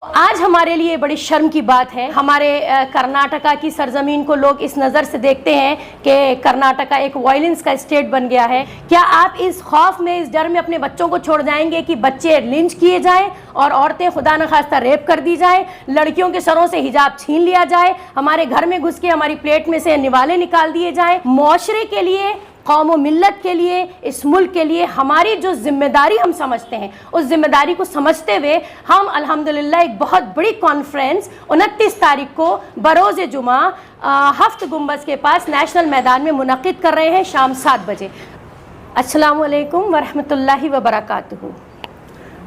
आज हमारे लिए बड़ी शर्म की बात है, हमारे कर्नाटका की सरजमीन को लोग इस नज़र से देखते हैं कि कर्नाटका एक वायलेंस का स्टेट बन गया है। क्या आप इस खौफ में, इस डर में अपने बच्चों को छोड़ जाएंगे कि बच्चे लिंच किए जाएं और औरतें खुदा न खास्ता रेप कर दी जाएं, लड़कियों के सरों से हिजाब छीन लिया जाए, हमारे घर में घुस के हमारी प्लेट में से निवाले निकाल दिए जाएं? मुआशरे के लिए, कौम व मिल्लत के लिए, इस मुल्क के लिए हमारी जो जिम्मेदारी हम समझते हैं, उस जिम्मेदारी को समझते हुए हम अल्हम्दुलिल्लाह एक बहुत बड़ी कॉन्फ्रेंस 29 तारीख को बरोज़ जुमा हफ्त गुंबज के पास नेशनल मैदान में मुनक़िद कर रहे हैं शाम 7 बजे। अस्सलामु अलैकुम वरहमतुल्लाहि वबरकातुहू।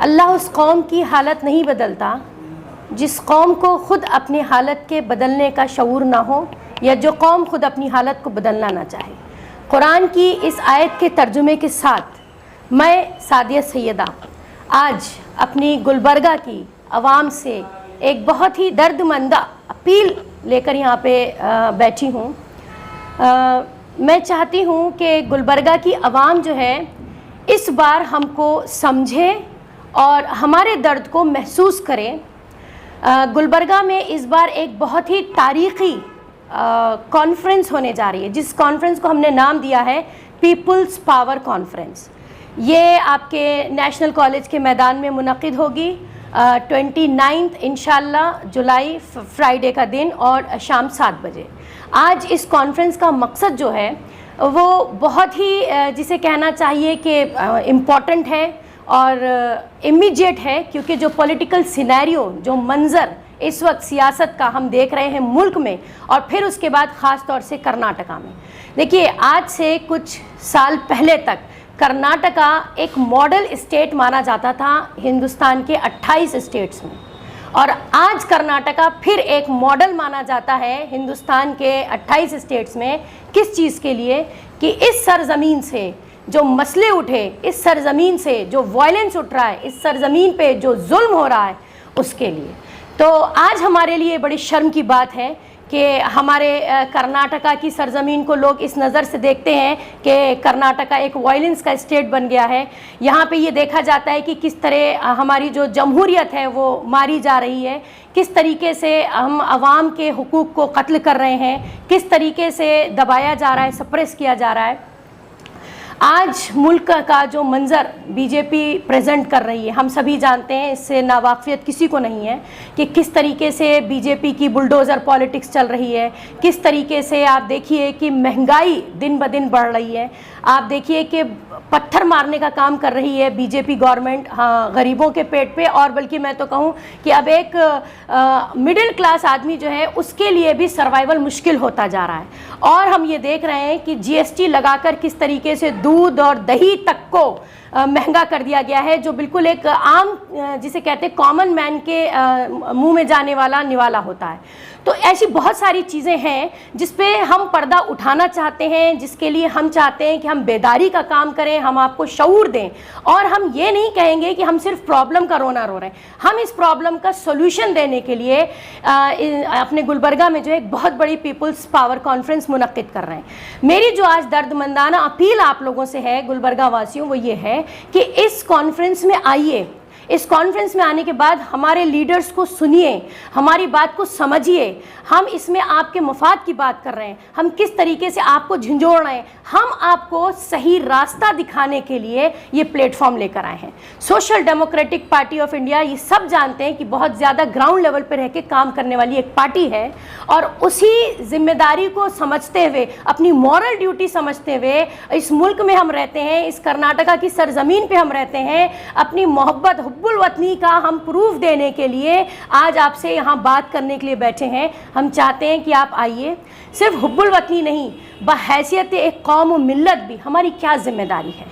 अल्लाह उस कौम की हालत नहीं बदलता जिस कौम को ख़ुद अपनी हालत के बदलने का शऊर ना हो, या जो कौम ख़ुद अपनी हालत को बदलना ना चाहे। कुरान की इस आयत के तर्जुमे के साथ मैं सादिया सैयदा आज अपनी गुलबर्गा की आवाम से एक बहुत ही दर्दमंदा अपील लेकर यहाँ पे बैठी हूँ। मैं चाहती हूँ कि गुलबर्गा की आवाम जो है इस बार हमको समझे और हमारे दर्द को महसूस करे। गुलबर्गा में इस बार एक बहुत ही तारीख़ी कॉन्फ्रेंस होने जा रही है, जिस कॉन्फ्रेंस को हमने नाम दिया है पीपल्स पावर कॉन्फ्रेंस। ये आपके नेशनल कॉलेज के मैदान में मुनक़िद होगी 29 इंशाल्लाह जुलाई, फ्राइडे का दिन, और शाम 7 बजे। आज इस कॉन्फ्रेंस का मकसद जो है वो बहुत ही जिसे कहना चाहिए कि इम्पॉर्टेंट है और इमीडिएट है, क्योंकि जो पॉलिटिकल सिनेरियो, जो मंज़र इस वक्त सियासत का हम देख रहे हैं मुल्क में, और फिर उसके बाद ख़ास तौर से कर्नाटका में। देखिए, आज से कुछ साल पहले तक कर्नाटका एक मॉडल स्टेट माना जाता था हिंदुस्तान के 28 स्टेट्स में, और आज कर्नाटका फिर एक मॉडल माना जाता है हिंदुस्तान के 28 स्टेट्स में। किस चीज़ के लिए? कि इस सरज़मीन से जो मसले उठे, इस सरज़मीन से जो वायलेंस उठ रहा है, इस सरज़मीन पे जो जुल्म हो रहा है, उसके लिए। तो आज हमारे लिए बड़ी शर्म की बात है कि हमारे कर्नाटका की सरज़मीन को लोग इस नज़र से देखते हैं कि कर्नाटका एक वायलेंस का स्टेट बन गया है। यहाँ पे ये देखा जाता है कि किस तरह हमारी जो जमहूरियत है वो मारी जा रही है, किस तरीके से हम आवाम के हुकूक़ को कत्ल कर रहे हैं, किस तरीके से दबाया जा रहा है, सप्रेस किया जा रहा है। आज मुल्क का जो मंज़र बीजेपी प्रेजेंट कर रही है, हम सभी जानते हैं, इससे नावाक़ियत किसी को नहीं है कि किस तरीके से बीजेपी की बुलडोज़र पॉलिटिक्स चल रही है। किस तरीके से आप देखिए कि महंगाई दिन ब दिन बढ़ रही है। आप देखिए कि पत्थर मारने का काम कर रही है बीजेपी गवर्नमेंट, हाँ, गरीबों के पेट पे, और बल्कि मैं तो कहूँ कि अब एक मिडिल क्लास आदमी जो है उसके लिए भी सर्वाइवल मुश्किल होता जा रहा है। और हम ये देख रहे हैं कि जीएसटी लगाकर किस तरीके से दूध और दही तक को महंगा कर दिया गया है, जो बिल्कुल एक आम जिसे कहते हैं कॉमन मैन के मुंह में जाने वाला निवाला होता है। तो ऐसी बहुत सारी चीज़ें हैं जिस पे हम पर्दा उठाना चाहते हैं, जिसके लिए हम चाहते हैं कि हम बेदारी का काम करें, हम आपको शऊर दें। और हम ये नहीं कहेंगे कि हम सिर्फ प्रॉब्लम का रोना रो रहे हैं, हम इस प्रॉब्लम का सोल्यूशन देने के लिए अपने गुलबर्गा में जो एक बहुत बड़ी पीपल्स पावर कॉन्फ्रेंस मुनक़िद कर रहे हैं। मेरी जो आज दर्दमंदाना अपील आप लोगों से है, गुलबर्गा वासियों, वो ये है कि इस कॉन्फ्रेंस में आइए। इस कॉन्फ्रेंस में आने के बाद हमारे लीडर्स को सुनिए, हमारी बात को समझिए। हम इसमें आपके मफाद की बात कर रहे हैं, हम किस तरीके से आपको झंझोड़ रहे हैं, हम आपको सही रास्ता दिखाने के लिए ये प्लेटफॉर्म लेकर आए हैं। Social Democratic Party of India, ये सब जानते हैं कि बहुत ज़्यादा ग्राउंड लेवल पर रह के काम करने वाली एक पार्टी है, और उसी जिम्मेदारी को समझते हुए, अपनी मॉरल ड्यूटी समझते हुए, इस मुल्क में हम रहते हैं, इस कर्नाटका की सरजमीन पे हम रहते हैं, अपनी मोहब्बत हुब्बुल वतनी का हम प्रूफ देने के लिए आज आपसे यहाँ बात करने के लिए बैठे हैं। हम चाहते हैं कि आप आइए। सिर्फ हुब्बुल वतनी नहीं, बहैसियत एक कौम व मिल्लत भी हमारी क्या जिम्मेदारी है।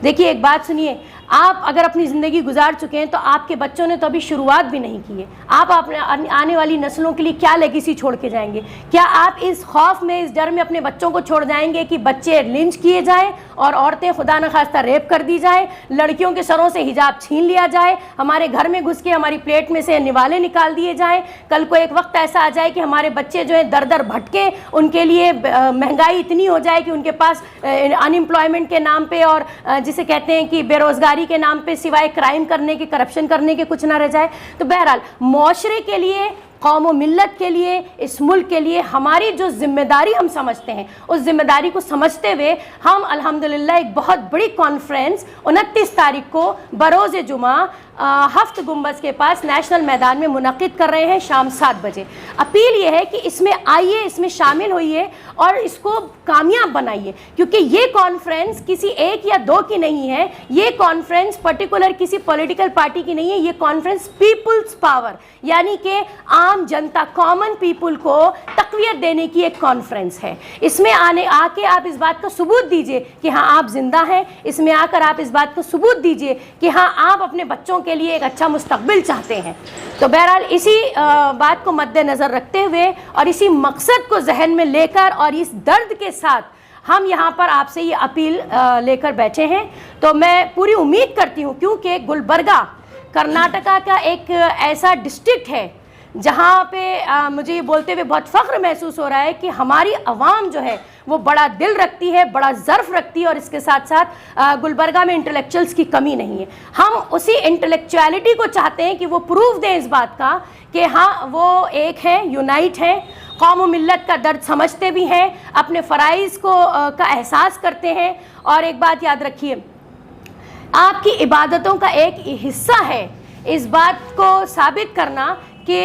देखिए, एक बात सुनिए, आप अगर अपनी ज़िंदगी गुजार चुके हैं तो आपके बच्चों ने तो अभी शुरुआत भी नहीं की है। आप अपने आने वाली नस्लों के लिए क्या लेगेसी छोड़ के जाएंगे? क्या आप इस खौफ में, इस डर में अपने बच्चों को छोड़ जाएंगे कि बच्चे लिंच किए जाएं और औरतें खुदा न खास्ता रेप कर दी जाएं, लड़कियों के सरों से हिजाब छीन लिया जाए, हमारे घर में घुस के हमारी प्लेट में से निवाले निकाल दिए जाएं? कल को एक वक्त ऐसा आ जाए कि हमारे बच्चे जो है दर दर भटके, उनके लिए महंगाई इतनी हो जाए कि उनके पास अनएम्प्लॉयमेंट के नाम पे और जिसे कहते हैं कि बेरोज़गारी जिम्मेदारी के नाम पे सिवाय क्राइम करने के, करप्शन करने के कुछ ना रह जाए। तो बहरहाल मुआशरे के लिए, कौम व मिल्लत के लिए, इस मुल्क के लिए हमारी जो जिम्मेदारी हम समझते हैं, उस जिम्मेदारी को समझते हुए हम अल्हम्दुलिल्लाह एक बहुत बड़ी कॉन्फ्रेंस 29 तारीख को बरोज़ जुमा हफ्त गुंबज के पास नेशनल मैदान में मुनक़िद कर रहे हैं शाम 7 बजे। अपील ये है कि इसमें आइए, इसमें शामिल होइए और इसको कामयाब बनाइए, क्योंकि ये कॉन्फ्रेंस किसी एक या दो की नहीं है, ये कॉन्फ्रेंस पर्टिकुलर किसी पॉलिटिकल पार्टी की नहीं है, ये कॉन्फ्रेंस पीपुल्स पावर यानी कि आम जनता, कॉमन पीपल को तक़वियत देने की एक कॉन्फ्रेंस है। इसमें आके आप इस बात का सबूत दीजिए कि हाँ आप जिंदा हैं, इसमें आकर आप इस बात को सबूत दीजिए कि हाँ आप अपने बच्चों के लिए एक अच्छा मुस्तकबिल चाहते हैं। तो बहरहाल इसी बात को मद्देनज़र रखते हुए और इसी मकसद को जहन में लेकर और इस दर्द के साथ हम यहाँ पर आपसे ये अपील लेकर बैठे हैं। तो मैं पूरी उम्मीद करती हूँ, क्योंकि गुलबर्गा कर्नाटका का एक ऐसा डिस्ट्रिक्ट है जहाँ पे मुझे ये बोलते हुए बहुत फ़ख्र महसूस हो रहा है कि हमारी आवाम जो है वो बड़ा दिल रखती है, बड़ा ज़र्फ़ रखती है और इसके साथ साथ गुलबर्गा में इंटेलेक्चुअल्स की कमी नहीं है। हम उसी इंटेलेक्चुअलिटी को चाहते हैं कि वो प्रूफ दें इस बात का कि हाँ वो एक हैं, यूनाइट हैं, कौम व मिल्लत का दर्द समझते भी हैं, अपने फ़राइज़ को का एहसास करते हैं। और एक बात याद रखिए, आपकी इबादतों का एक हिस्सा है इस बात को साबित करना कि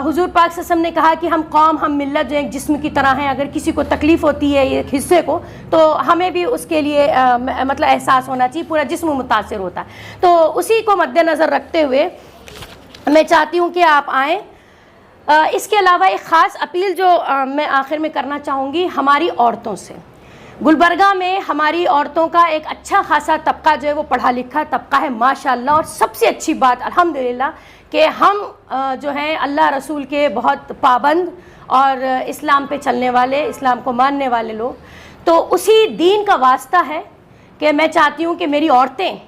हुजूर पाक सल्लल्लाहु अलैहि वसल्लम ने कहा कि हम कौम, हम मिल्लत जो एक जिस्म की तरह हैं, अगर किसी को तकलीफ़ होती है एक हिस्से को तो हमें भी उसके लिए मतलब एहसास होना चाहिए, पूरा जिस्म मुतासिर होता है। तो उसी को मद्देनज़र रखते हुए मैं चाहती हूँ कि आप आएँ। इसके अलावा एक ख़ास अपील जो मैं आखिर में करना चाहूँगी हमारी औरतों से। गुलबर्गा में हमारी औरतों का एक अच्छा खासा तबका जो है वो पढ़ा लिखा तबका है माशाअल्लाह। और सबसे अच्छी बात अल्हम्दुलिल्लाह कि हम जो हैं अल्लाह रसूल के बहुत पाबंद और इस्लाम पे चलने वाले, इस्लाम को मानने वाले लोग। तो उसी दीन का वास्ता है कि मैं चाहती हूँ कि मेरी औरतें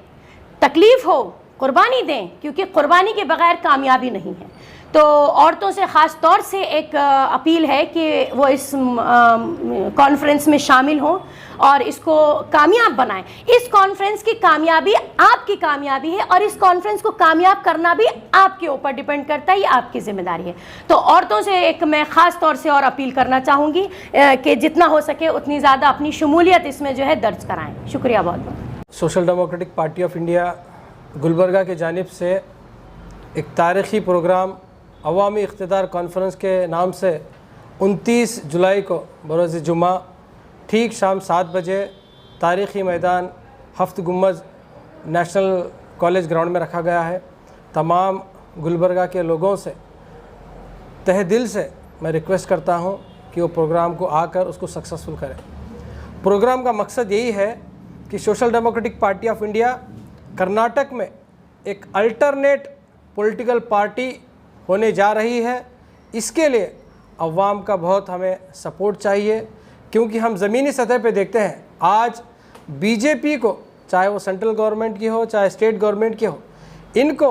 तकलीफ़ हो कुर्बानी दें, क्योंकि कुर्बानी के बग़ैर कामयाबी नहीं है। तो औरतों से ख़ास तौर से एक अपील है कि वो इस कॉन्फ्रेंस में शामिल हों और इसको कामयाब बनाएं। इस कॉन्फ्रेंस की कामयाबी आपकी कामयाबी है और इस कॉन्फ्रेंस को कामयाब करना भी आपके ऊपर डिपेंड करता है, ये आपकी ज़िम्मेदारी है। तो औरतों से एक मैं ख़ास तौर से और अपील करना चाहूँगी कि जितना हो सके उतनी ज़्यादा अपनी शमूलियत इसमें जो है दर्ज कराएँ। शुक्रिया बहुत बहुत। Social Democratic Party of India Gulbarga की जानिब से एक तारीख़ी प्रोग्राम अवामी इक़्तिदार कॉन्फ्रेंस के नाम से 29 जुलाई को बरोज़ जुमा ठीक शाम 7 बजे तारीख़ी मैदान हफ्त गुंबज नेशनल कॉलेज ग्राउंड में रखा गया है। तमाम गुलबर्गा के लोगों से तहे दिल से मैं रिक्वेस्ट करता हूं कि वो प्रोग्राम को आकर उसको सक्सेसफुल करें। प्रोग्राम का मकसद यही है कि social Democratic Party of India Karnataka में एक अल्टरनेट पॉलिटिकल पार्टी होने जा रही है। इसके लिए अवाम का बहुत हमें सपोर्ट चाहिए, क्योंकि हम ज़मीनी सतह पे देखते हैं आज बीजेपी को, चाहे वो सेंट्रल गवर्नमेंट की हो चाहे स्टेट गवर्नमेंट की हो, इनको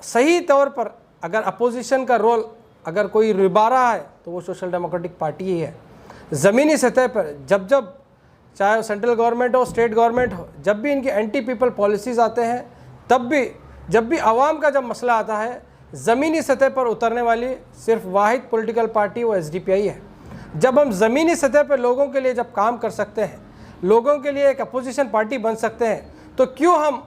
सही तौर पर अगर अपोजिशन का रोल अगर कोई निभा रहा है तो वो सोशल डेमोक्रेटिक पार्टी ही है। ज़मीनी सतह पर जब जब चाहे वो सेंट्रल गवर्नमेंट हो स्टेट गवर्नमेंट हो, जब भी इनकी एंटी पीपल पॉलिसीज़ आते हैं, तब भी जब भी आवाम का जब मसला आता है, ज़मीनी सतह पर उतरने वाली सिर्फ वाहिद पॉलिटिकल पार्टी वो एसडीपीआई है। जब हम ज़मीनी सतह पर लोगों के लिए जब काम कर सकते हैं, लोगों के लिए एक अपोजिशन पार्टी बन सकते हैं, तो क्यों हम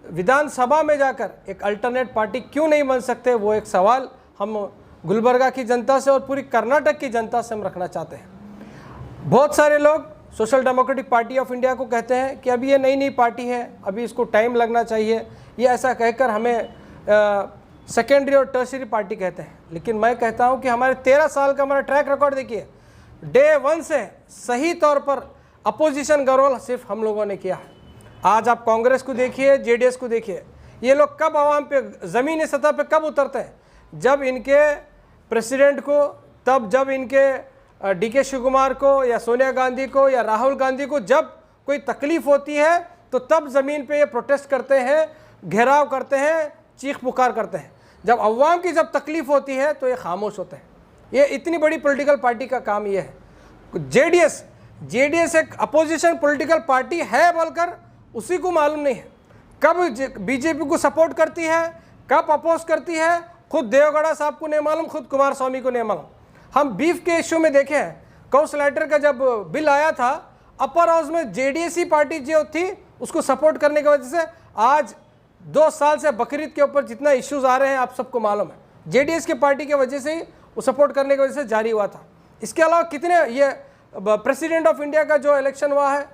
विधानसभा में जाकर एक अल्टरनेट पार्टी क्यों नहीं बन सकते? वो एक सवाल हम गुलबर्गा की जनता से और पूरी कर्नाटक की जनता से हम रखना चाहते हैं। बहुत सारे लोग social Democratic Party of India को कहते हैं कि अभी ये नई पार्टी है, अभी इसको टाइम लगना चाहिए, ये ऐसा कहकर हमें सेकेंडरी और टर्शरी पार्टी कहते हैं। लेकिन मैं कहता हूं कि हमारे 13 साल का हमारा ट्रैक रिकॉर्ड देखिए, डे 1 से सही तौर पर अपोजिशन का रोल सिर्फ हम लोगों ने किया है। आज आप कांग्रेस को देखिए, जेडीएस को देखिए, ये लोग कब आवाम पे ज़मीनी सतह पे कब उतरते हैं? जब इनके प्रेसिडेंट को, तब जब इनके डीके शिव कुमार को या सोनिया गांधी को या राहुल गांधी को जब कोई तकलीफ़ होती है तो तब ज़मीन पे ये प्रोटेस्ट करते हैं, घेराव करते हैं, चीख पुकार करते हैं। जब अवाम की जब तकलीफ़ होती है तो ये खामोश होते हैं। ये इतनी बड़ी पॉलिटिकल पार्टी का काम ये है। जेडीएस एक अपोजिशन पॉलिटिकल पार्टी है बोलकर उसी को मालूम नहीं है। कब बीजेपी को सपोर्ट करती है, कब अपोज करती है, खुद देवगौड़ा साहब को नहीं मालूम, खुद कुमार स्वामी को नहीं मालूम। हम बीफ के इश्यू में देखे हैं, कौसलाइटर का जब बिल आया था, अपर हाउस में जेडीएस पार्टी जो थी उसको सपोर्ट करने की वजह से आज 2 साल से बकरीद के ऊपर जितना इश्यूज आ रहे हैं आप सबको मालूम है, जेडीएस के पार्टी की वजह से ही वो सपोर्ट करने की वजह से जारी हुआ था। इसके अलावा कितने ये प्रेसिडेंट ऑफ इंडिया का जो इलेक्शन हुआ है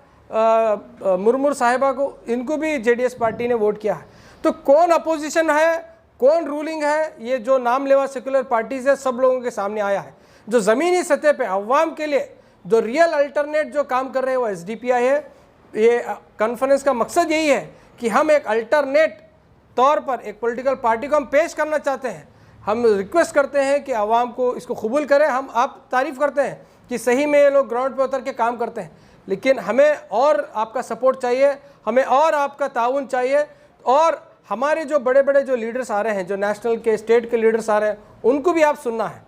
मुर्मू साहिबा को, इनको भी जेडीएस पार्टी ने वोट किया है। तो कौन अपोजिशन है, कौन रूलिंग है, ये जो नाम लेवा सेकुलर पार्टीज है सब लोगों के सामने आया है। जो ज़मीनी सतह पे अवाम के लिए जो रियल अल्टरनेट जो काम कर रहे हैं वो एसडीपीआई है। ये कॉन्फ्रेंस का मकसद यही है कि हम एक अल्टरनेट तौर पर एक पॉलिटिकल पार्टी को हम पेश करना चाहते हैं। हम रिक्वेस्ट करते हैं कि आवाम को इसको कबूल करें। हम आप तारीफ़ करते हैं कि सही में ये लोग ग्राउंड पे उतर के काम करते हैं, लेकिन हमें और आपका सपोर्ट चाहिए, हमें और आपका ताउन चाहिए। और हमारे जो बड़े बड़े जो लीडर्स आ रहे हैं, जो नेशनल के स्टेट के लीडर्स आ रहे हैं, उनको भी आप सुनना है।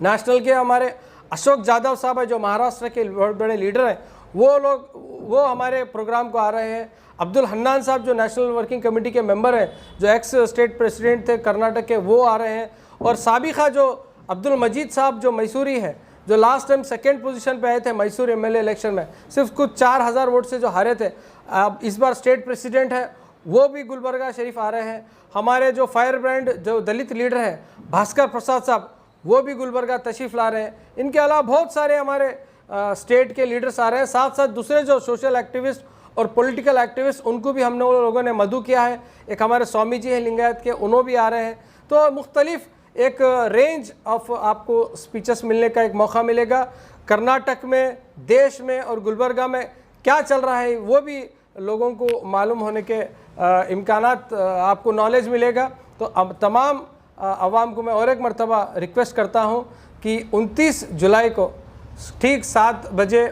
नेशनल के हमारे अशोक जादव साहब है जो महाराष्ट्र के बहुत बड़े लीडर हैं, वो हमारे प्रोग्राम को आ रहे हैं। अब्दुल हन्नान साहब जो नेशनल वर्किंग कमेटी के मेंबर हैं, जो एक्स स्टेट प्रेसिडेंट थे कर्नाटक के, वो आ रहे हैं। और साबिका जो अब्दुल मजीद साहब जो मैसूरी है, जो लास्ट टाइम 2nd पोजीशन पे आए थे मैसूर एमएलए इलेक्शन में, सिर्फ कुछ 4000 वोट से जो हारे थे, अब इस बार स्टेट प्रेसिडेंट है, वो भी गुलबर्गा शरीफ आ रहे हैं। हमारे जो फायर ब्रांड जो दलित लीडर हैं भास्कर प्रसाद साहब, वो भी गुलबर्गा तशरीफ़ ला रहे हैं। इनके अलावा बहुत सारे हमारे स्टेट के लीडर्स आ रहे हैं। साथ साथ दूसरे जो सोशल एक्टिविस्ट और पॉलिटिकल एक्टिविस्ट, उनको भी हम लोगों ने मदऊ किया है। एक हमारे स्वामी जी हैं लिंगायत के, उन्होंने भी आ रहे हैं। तो मुख्तलिफ एक रेंज ऑफ आपको स्पीचेस मिलने का एक मौका मिलेगा। कर्नाटक में, देश में और गुलबर्गा में क्या चल रहा है वो भी लोगों को मालूम होने के इम्कानात, आपको नॉलेज मिलेगा। तो अब तमाम आवाम को मैं और एक मरतबा रिक्वेस्ट करता हूँ कि 29 जुलाई को ठीक 7 बजे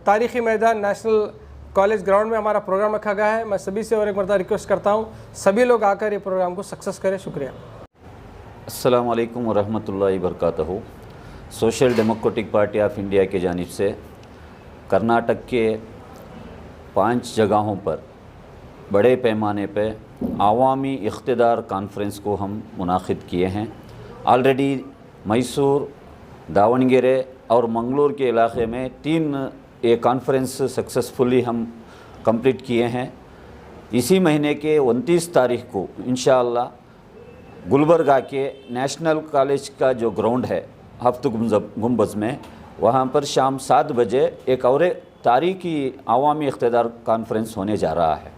तारीख़ी मैदान नेशनल कॉलेज ग्राउंड में हमारा प्रोग्राम रखा गया है। मैं सभी से और एक मरतबा रिक्वेस्ट करता हूँ, सभी लोग आकर ये प्रोग्राम को सक्सेस करें। शुक्रिया। अस्सलामु अलैकुम वरहमतुल्लाहि वबरकातुहू। Social Democratic Party of India की जानिब से कर्नाटक के 5 जगहों पर बड़े पैमाने पे आवामी इख्तिदार कॉन्फ्रेंस को हम मुनाकिद किए हैं। ऑलरेडी मैसूर, दावणगेरे और मंगलोर के इलाके में 3 ये कॉन्फ्रेंस सक्सेसफुली हम कंप्लीट किए हैं। इसी महीने के 29 तारीख को इंशाअल्लाह गुलबर्गा के नेशनल कॉलेज का जो ग्राउंड है हफ्त गुंबज़ में, वहाँ पर शाम 7 बजे एक और तारीख़ी आवामी इख्तिदार कॉन्फ्रेंस होने जा रहा है।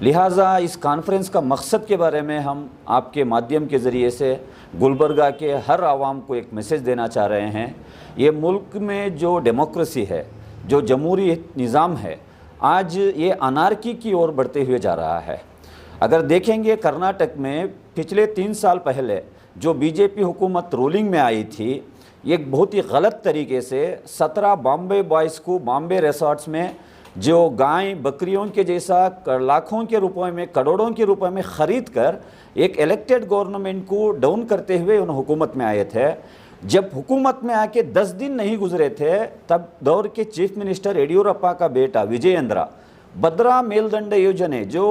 लिहाजा इस कॉन्फ्रेंस का मकसद के बारे में हम आपके माध्यम के ज़रिए से गुलबर्गा के हर आवाम को एक मैसेज देना चाह रहे हैं। ये मुल्क में जो डेमोक्रेसी है, जो जमहूरी निज़ाम है, आज ये अनार्की की ओर बढ़ते हुए जा रहा है। अगर देखेंगे कर्नाटक में पिछले 3 साल पहले जो बीजेपी हुकूमत रूलिंग में आई थी, ये बहुत ही गलत तरीके से 17 बॉम्बे बॉयज़ को बॉम्बे रिसोर्ट्स में जो गाय बकरियों के जैसा लाखों के रुपए में, करोड़ों के रुपए में ख़रीद कर एक इलेक्टेड गवर्नमेंट को डाउन करते हुए उन हुकूमत में आए थे। जब हुकूमत में आके 10 दिन नहीं गुजरे थे, तब दौर के चीफ मिनिस्टर येडियुरप्पा का बेटा विजयेंद्र भद्रा मेलदंड योजना जो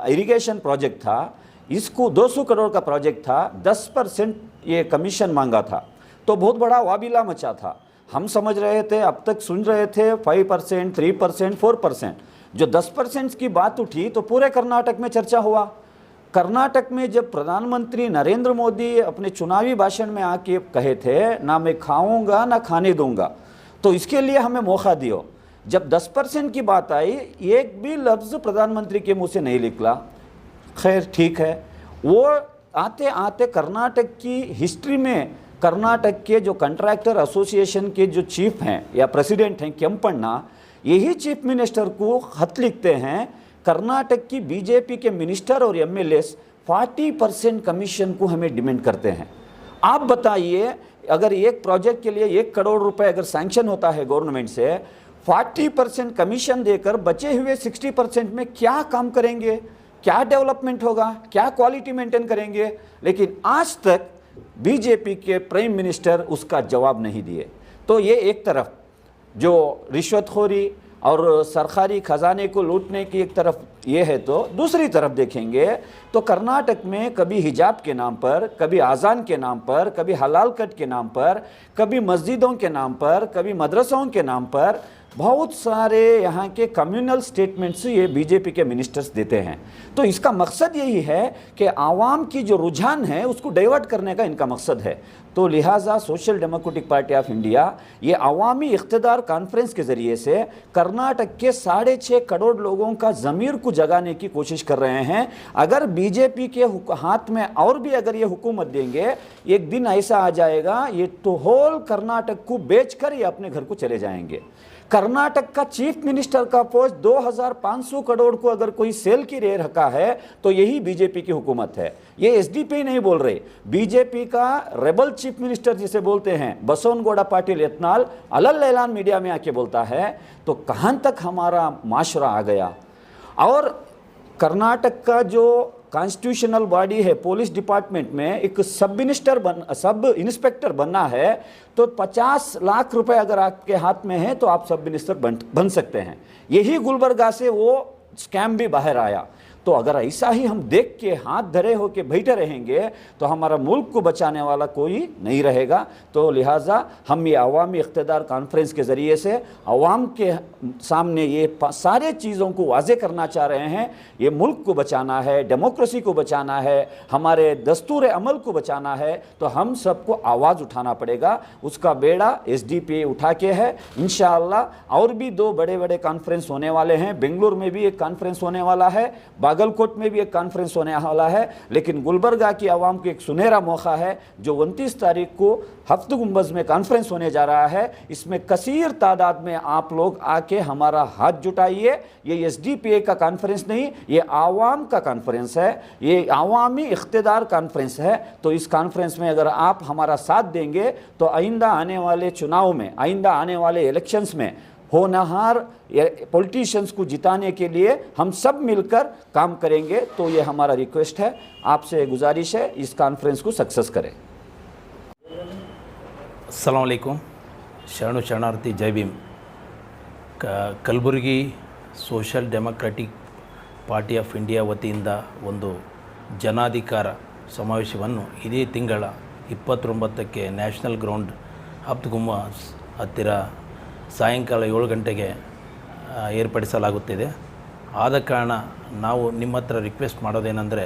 इरिगेशन प्रोजेक्ट था, इसको 200 करोड़ का प्रोजेक्ट था, 10% ये कमीशन मांगा था। तो बहुत बड़ा वाबिला मचा था। हम समझ रहे थे, अब तक सुन रहे थे 5%, 3%, 4%। जो 10% की बात उठी तो पूरे कर्नाटक में चर्चा हुआ। कर्नाटक में जब प्रधानमंत्री नरेंद्र मोदी अपने चुनावी भाषण में आके कहे थे, ना मैं खाऊंगा ना खाने दूंगा, तो इसके लिए हमें मौका दियो। जब 10% की बात आई, एक भी लफ्ज़ प्रधानमंत्री के मुंह से नहीं निकला। खैर ठीक है, वो आते आते कर्नाटक की हिस्ट्री में कर्नाटक के जो कंट्रैक्टर एसोसिएशन के जो चीफ हैं या प्रेसिडेंट हैं केम्पन्ना, यही चीफ मिनिस्टर को खत लिखते हैं, कर्नाटक की बीजेपी के मिनिस्टर और एमएलएस 40% कमीशन को हमें डिमांड करते हैं। आप बताइए, अगर एक प्रोजेक्ट के लिए 1 करोड़ रुपए अगर सैंक्शन होता है गवर्नमेंट से, 40% कमीशन देकर बचे हुए 60% में क्या काम करेंगे, क्या डेवलपमेंट होगा, क्या क्वालिटी मेंटेन करेंगे? लेकिन आज तक बीजेपी के प्राइम मिनिस्टर उसका जवाब नहीं दिए। तो ये एक तरफ जो रिश्वतखोरी और सरकारी खजाने को लूटने की एक तरफ ये है, तो दूसरी तरफ देखेंगे तो कर्नाटक में कभी हिजाब के नाम पर, कभी आज़ान के नाम पर, कभी हलाल कट के नाम पर, कभी मस्जिदों के नाम पर, कभी मदरसों के नाम पर बहुत सारे यहाँ के कम्युनल स्टेटमेंट्स ये बीजेपी के मिनिस्टर्स देते हैं। तो इसका मकसद यही है कि आवाम की जो रुझान है उसको डाइवर्ट करने का इनका मकसद है। तो लिहाजा social Democratic Party of India ये अवामी इख्तिदार कॉन्फ्रेंस के ज़रिए से कर्नाटक के 6.5 करोड़ लोगों का ज़मीर को जगाने की कोशिश कर रहे हैं। अगर बीजेपी के हाथ में और भी अगर ये हुकूमत देंगे, एक दिन ऐसा आ जाएगा ये तो होल कर्नाटक को बेचकर ये अपने घर को चले जाएंगे। कर्नाटक का चीफ मिनिस्टर का पोस्ट 2500 करोड़ को अगर कोई सेल की ले रखा है तो यही बीजेपी की हुकूमत है। ये एसडीपी नहीं बोल रहे, बीजेपी का रेबल चीफ मिनिस्टर जिसे बोलते हैं बसवनगौड़ा पाटिल यत्नाल अलग ऐलान मीडिया में आके बोलता है। तो कहां तक हमारा माशरा आ गया। और कर्नाटक का जो कॉन्स्टिट्यूशनल बॉडी है, पुलिस डिपार्टमेंट में एक सब इंस्पेक्टर बनना है तो 50 लाख रुपए अगर आपके हाथ में है तो आप सब मिनिस्टर बन सकते हैं। यही गुलबर्गा से वो स्कैम भी बाहर आया। तो अगर ऐसा ही हम देख के हाथ धरे होके बैठे रहेंगे तो हमारा मुल्क को बचाने वाला कोई नहीं रहेगा। तो लिहाजा हम ये अवामी इख्तिदार कॉन्फ्रेंस के ज़रिए से अवाम के सामने ये सारे चीज़ों को वाज़े करना चाह रहे हैं। ये मुल्क को बचाना है, डेमोक्रेसी को बचाना है, हमारे दस्तूर अमल को बचाना है, तो हम सबको आवाज़ उठाना पड़ेगा। उसका बेड़ा एसडीपी उठा के है। इंशाअल्लाह और भी 2 बड़े बड़े कॉन्फ्रेंस होने वाले हैं। बेंगलुरु में भी एक कॉन्फ्रेंस होने वाला है, बागलकोट में भी एक कॉन्फ्रेंस होने वाला है। लेकिन गुलबर्गा की आवाम को एक सुनहरा मौका है जो 29 तारीख को हफ्त गुंबज में कॉन्फ्रेंस होने जा रहा है। इसमें कसीर तादाद में आप लोग आके हमारा हाथ जुटाइए। ये एसडीपीए का कॉन्फ्रेंस नहीं, ये आवाम का कॉन्फ्रेंस है, ये आवामी इख्तिदार कॉन्फ्रेंस है। तो इस कॉन्फ्रेंस में अगर आप हमारा साथ देंगे तो आइंदा आने वाले चुनाव में, आइंदा आने वाले इलेक्शंस में होनहार पॉलिटिशियंस को जिताने के लिए हम सब मिलकर काम करेंगे। तो ये हमारा रिक्वेस्ट है, आपसे गुजारिश है इस कॉन्फ्रेंस को सक्सेस करें। अस्सलाम वालेकुम, शरणु शरणार्थी, जय Bhim. Kalaburagi social democratic party of India ವತಿಯಿಂದ ಒಂದು ಜನಾಧಿಕಾರ ಸಮಾವೇಶವನ್ನು ಇದೇ ತಿಂಗಳ 29ಕ್ಕೆ ನ್ಯಾಷನಲ್ ಗ್ರೌಂಡ್ ಹಫ್ತ್ ಗುಂಬಜ್ ಹತ್ತಿರ ಸಾಯಂಕಾಲ 7 ಗಂಟೆಗೆ ಏರ್ಪಡಿಸಲಾಗುತ್ತಿದೆ. ಆದ ಕಾರಣ ನಾವು ನಿಮ್ಮ ಹತ್ರ ರಿಕ್ವೆಸ್ಟ್ ಮಾಡೋದೇನೆಂದರೆ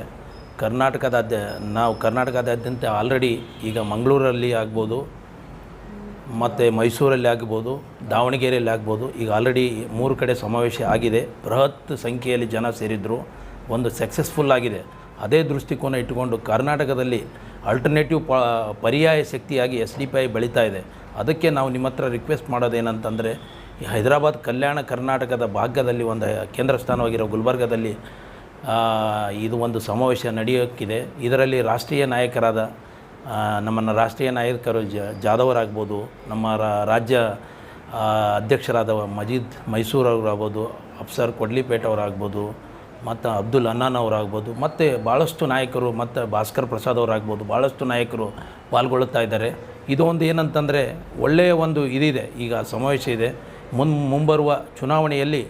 ಕರ್ನಾಟಕದಾದ್ಯಂತ ಆಲ್ರೆಡಿ ಈಗ ಮಂಗಳೂರಲ್ಲಿ ಆಗ್ಬೋದು, ಮತ್ತು ಮೈಸೂರಲ್ಲಿ ಆಗ್ಬೋದು, ದಾವಣಗೆರೆಯಲ್ಲಿ ಆಗ್ಬೋದು, ಈಗ ಆಲ್ರೆಡಿ 3 ಕಡೆ ಸಮಾವೇಶ ಆಗಿದೆ. ಬೃಹತ್ ಸಂಖ್ಯೆಯಲ್ಲಿ ಜನ ಸೇರಿದ್ರು, ಒಂದು ಸಕ್ಸಸ್ಫುಲ್ ಆಗಿದೆ. ಅದೇ ದೃಷ್ಟಿಕೋನ ಇಟ್ಟುಕೊಂಡು ಕರ್ನಾಟಕದಲ್ಲಿ ಆಲ್ಟರ್ನೇಟಿವ್ ಪರ್ಯಾಯ ಶಕ್ತಿಯಾಗಿ SDPI ಬೆಳೀತಾ ಇದೆ. ಅದಕ್ಕೆ ನಾವು ನಿಮ್ಮ ಹತ್ರ ರಿಕ್ವೆಸ್ಟ್ ಮಾಡೋದೇನಂತಂದರೆ, ಈ ಹೈದರಾಬಾದ್ ಕಲ್ಯಾಣ ಕರ್ನಾಟಕದ ಭಾಗದಲ್ಲಿ ಒಂದು ಕೇಂದ್ರ ಸ್ಥಾನವಾಗಿರೋ ಗುಲ್ಬರ್ಗಾದಲ್ಲಿ ಇದು ಒಂದು ಸಮಾವೇಶ ನಡೆಯೋಕ್ಕಿದೆ. ಇದರಲ್ಲಿ ರಾಷ್ಟ್ರೀಯ ನಾಯಕರಾದ ನಮ್ಮನ್ನು ರಾಷ್ಟ್ರೀಯ ನಾಯಕರು ಜಾಧವರಾಗ್ಬೋದು, ನಮ್ಮ ರಾಜ್ಯ ಅಧ್ಯಕ್ಷರಾದ ಮಜೀದ್ ಮೈಸೂರವರಾಗ್ಬೋದು, ಅಫ್ಸರ್ ಕೊಡ್ಲಿಪೇಟ್ ಅವರಾಗ್ಬೋದು, ಮತ್ತು ಅಬ್ದುಲ್ ಹನ್ನಾನ್ ಅವರಾಗ್ಬೋದು, ಮತ್ತು ಭಾಳಷ್ಟು ನಾಯಕರು, ಮತ್ತು ಭಾಸ್ಕರ್ ಪ್ರಸಾದ್ ಅವರಾಗ್ಬೋದು, ಭಾಳಷ್ಟು ನಾಯಕರು ಪಾಲ್ಗೊಳ್ಳುತ್ತಾ ಇದ್ದಾರೆ. ಇದು ಒಂದು ಏನಂತಂದರೆ ಒಳ್ಳೆಯ ಒಂದು ಇದಿದೆ, ಈಗ ಸಮಾವೇಶ ಇದೆ. ಮುಂಬರುವ ಚುನಾವಣೆಯಲ್ಲಿ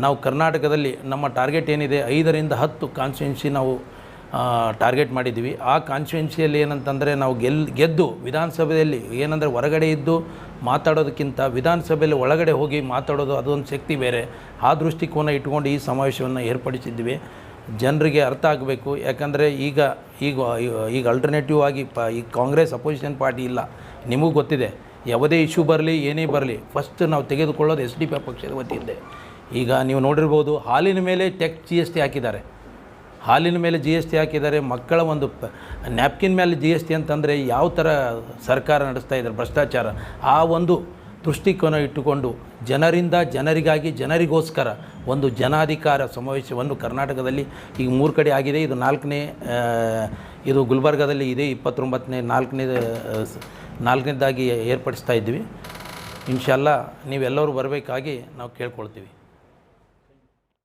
ನಾವು ಕರ್ನಾಟಕದಲ್ಲಿ ನಮ್ಮ ಟಾರ್ಗೆಟ್ ಏನಿದೆ 5ರಿಂದ 10 ಕಾನ್ಸ್ಟಿಟ್ಯೂನ್ಸಿ ನಾವು ಟಾರ್ಗೆಟ್ ಮಾಡಿದ್ದೀವಿ. ಆ ಕಾನ್ಸ್ಟಿಟ್ಯೂನ್ಸಿಯಲ್ಲಿ ಏನಂತಂದರೆ ನಾವು ಗೆದ್ದು ವಿಧಾನಸಭೆಯಲ್ಲಿ ಏನಂದರೆ ಹೊರಗಡೆ ಇದ್ದು ಮಾತಾಡೋದಕ್ಕಿಂತ ವಿಧಾನಸಭೆಯಲ್ಲಿ ಒಳಗಡೆ ಹೋಗಿ ಮಾತಾಡೋದು ಅದೊಂದು ಶಕ್ತಿ ಬೇರೆ. ಆ ದೃಷ್ಟಿಕೋನ ಇಟ್ಕೊಂಡು ಈ ಸಮಾವೇಶವನ್ನು ಏರ್ಪಡಿಸಿದ್ವಿ. ಜನರಿಗೆ ಅರ್ಥ ಆಗಬೇಕು. ಯಾಕಂದರೆ ಈಗ ಆಲ್ಟರ್ನೇಟಿವ್ ಆಗಿ ಈ ಕಾಂಗ್ರೆಸ್ ಅಪೋಸಿಷನ್ ಪಾರ್ಟಿ ಇಲ್ಲ, ನಿಮಗೂ ಗೊತ್ತಿದೆ. ಯಾವುದೇ ಇಶ್ಯೂ ಬರಲಿ, ಏನೇ ಬರಲಿ, ಫಸ್ಟ್ ನಾವು ತೆಗೆದುಕೊಳ್ಳೋದು SDPI ಪಕ್ಷದ ವತಿಯಿಂದ. ಈಗ ನೀವು ನೋಡಿರ್ಬೋದು, ಹಾಲಿನ ಮೇಲೆ GST ಹಾಕಿದ್ದಾರೆ, ಹಾಲಿನ ಮೇಲೆ GST ಹಾಕಿದ್ದಾರೆ. ಮಕ್ಕಳ ಒಂದು ನ್ಯಾಪ್ಕಿನ್ ಮೇಲೆ GST ಅಂತಂದರೆ ಯಾವ ಥರ ಸರ್ಕಾರ ನಡೆಸ್ತಾ ಇದ್ದಾರೆ ಭ್ರಷ್ಟಾಚಾರ. ಆ ಒಂದು ದೃಷ್ಟಿಕೋನ ಇಟ್ಟುಕೊಂಡು ಜನರಿಂದ ಜನರಿಗಾಗಿ ಜನರಿಗೋಸ್ಕರ ಒಂದು ಜನಾಧಿಕಾರ ಸಮಾವೇಶವನ್ನು ಕರ್ನಾಟಕದಲ್ಲಿ ಈಗ 3 ಕಡೆ ಆಗಿದೆ. ಇದು 4ನೇ, ಇದು ಗುಲ್ಬರ್ಗಾದಲ್ಲಿ ಇದೆ 29ನೇ, 4ನೇದಾಗಿ ಏರ್ಪಡಿಸ್ತಾ ಇದ್ವಿ. ಇನ್ಶಾಲ್ಲಾ ನೀವೆಲ್ಲರೂ ಬರಬೇಕಾಗಿ ನಾವು ಕೇಳ್ಕೊಳ್ತೀವಿ.